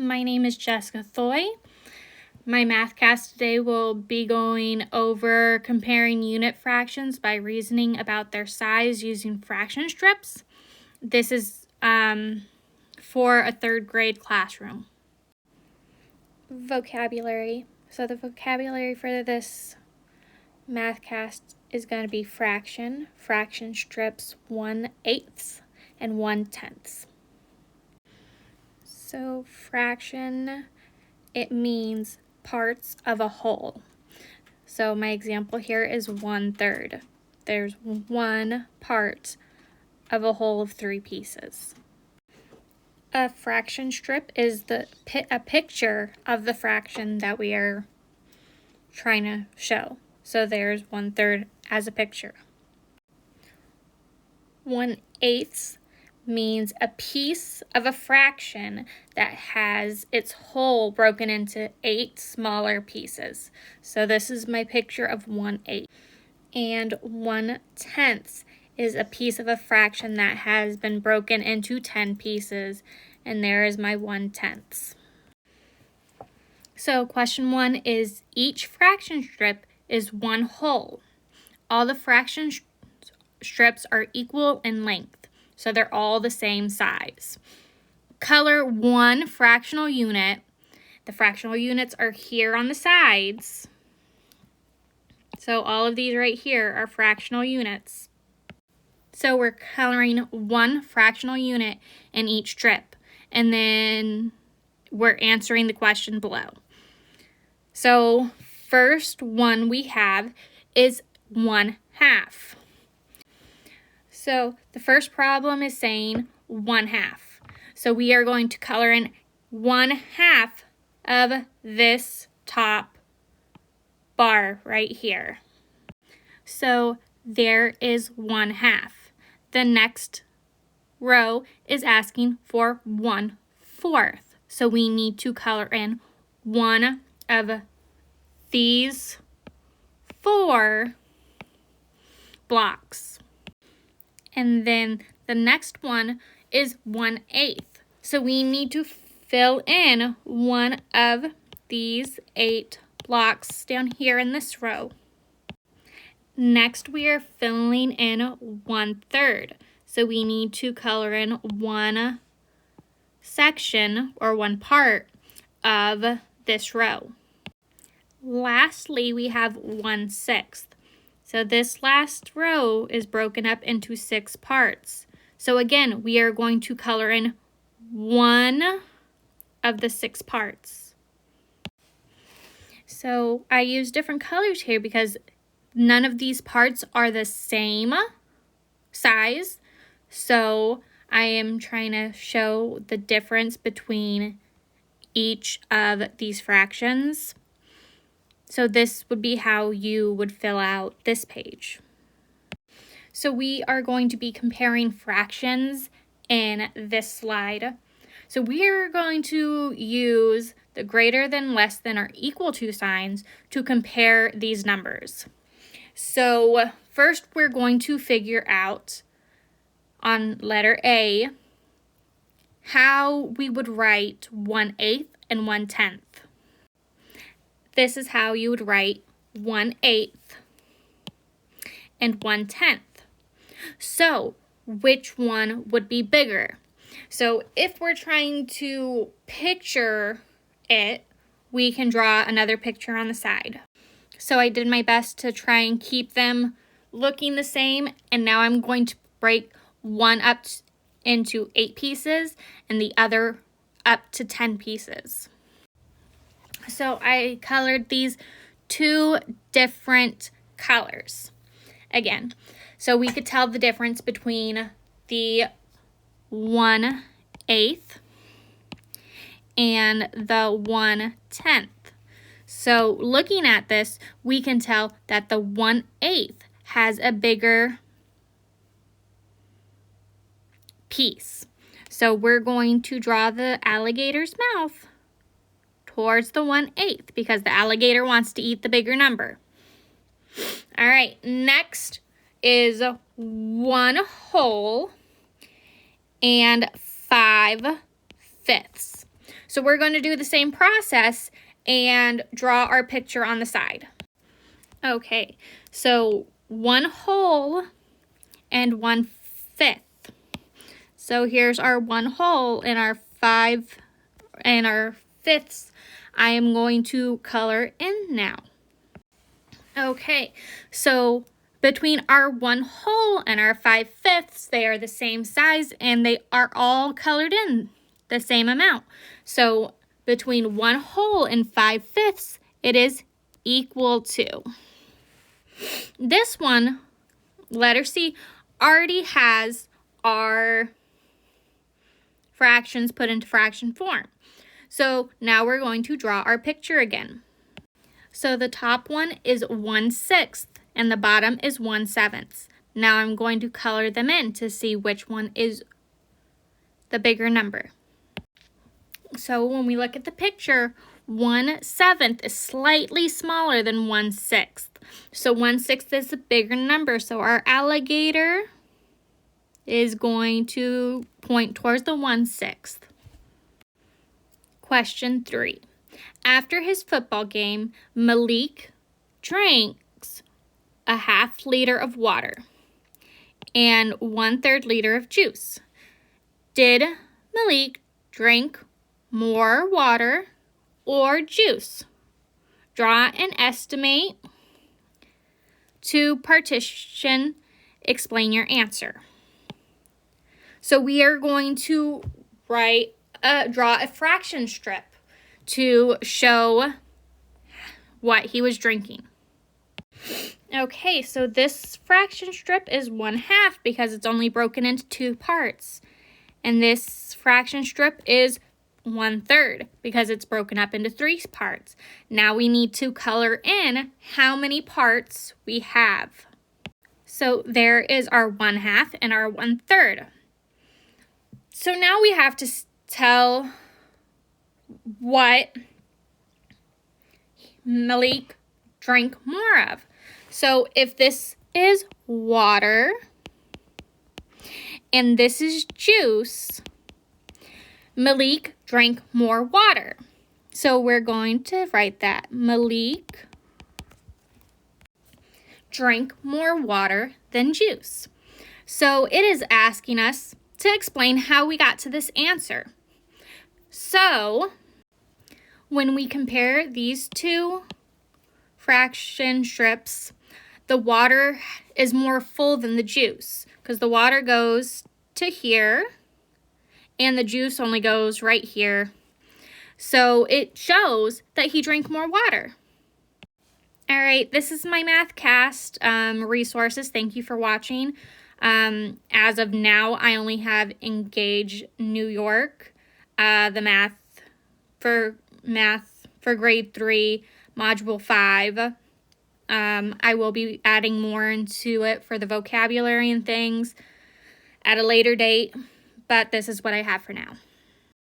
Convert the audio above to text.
My name is Jessica Thoy. My math cast today will be going over comparing unit fractions by reasoning about their size using fraction strips. This is for a third grade classroom. Vocabulary. So the vocabulary for this math cast is going to be fraction, fraction strips 1/8 and 1/10. So fraction, it means parts of a whole. So my example here is 1/3. There's one part of a whole of 3 pieces. A fraction strip is a picture of the fraction that we are trying to show. So there's 1/3 as a picture. 1/8 means a piece of a fraction that has its whole broken into 8 smaller pieces. So this is my picture of 1/8. And 1/10 is a piece of a fraction that has been broken into 10 pieces. And there is my 1/10. So question 1 is each fraction strip is one whole. All the fraction strips are equal in length. So they're all the same size. Color one fractional unit. The fractional units are here on the sides. So all of these right here are fractional units. So we're coloring one fractional unit in each strip. And then we're answering the question below. So first one we have is 1/2. So the first problem is saying 1/2. So we are going to color in 1/2 of this top bar right here. So there is 1/2. The next row is asking for 1/4. So we need to color in one of these 4 blocks. And then the next one is 1/8. So we need to fill in one of these 8 blocks down here in this row. Next, we are filling in 1/3. So we need to color in one section or one part of this row. Lastly, we have 1/6. So this last row is broken up into 6 parts. So again, we are going to color in one of the 6 parts. So I use different colors here because none of these parts are the same size. So I am trying to show the difference between each of these fractions. So this would be how you would fill out this page. So we are going to be comparing fractions in this slide. So we are going to use the greater than, less than, or equal to signs to compare these numbers. So first we're going to figure out on letter A how we would write 1/8 and 1/10. This is how you would write 1/8 and 1/10. So which one would be bigger? So if we're trying to picture it, we can draw another picture on the side. So I did my best to try and keep them looking the same, and now I'm going to break one up into 8 pieces and the other up to 10 pieces. So I colored these 2 different colors. Again, so we could tell the difference between the 1/8 and the 1/10. So looking at this, we can tell that the 1/8 has a bigger piece. So we're going to draw the alligator's mouth towards the 1/8 because the alligator wants to eat the bigger number. All right, next is 1/2 and 5/5. So we're going to do the same process and draw our picture on the side. Okay, so 1 whole and 1/5. So here's our 1 whole and our 5 and our fifths. I am going to color in now. Okay, so between our 1 whole and our 5/5, they are the same size and they are all colored in the same amount. So between 1 whole and 5/5, it is equal to. This one, letter C, already has our fractions put into fraction form. So now we're going to draw our picture again. So the top one is 1/6 and the bottom is 1/7. Now I'm going to color them in to see which one is the bigger number. So when we look at the picture, 1/7 is slightly smaller than 1/6. So 1/6 is the bigger number. So our alligator is going to point towards the 1/6. Question 3. After his football game, Malik drinks a 1/2 liter of water and 1/3 liter of juice. Did Malik drink more water or juice? Draw and estimate. To partition, explain your answer. So we are going to draw a fraction strip to show what he was drinking. Okay, so this fraction strip is 1/2 because it's only broken into 2 parts. And this fraction strip is 1/3 because it's broken up into 3 parts. Now we need to color in how many parts we have. So there is our 1/2 and our 1/3. So now we have to tell what Malik drank more of. So if this is water and this is juice, Malik drank more water. So we're going to write that. Malik drank more water than juice. So it is asking us to explain how we got to this answer. So when we compare these 2 fraction strips, the water is more full than the juice because the water goes to here and the juice only goes right here. So it shows that he drank more water. All right, this is my math cast resources. Thank you for watching. As of now, I only have Engage New York, the math for grade 3, module 5. I will be adding more into it for the vocabulary and things at a later date, but this is what I have for now.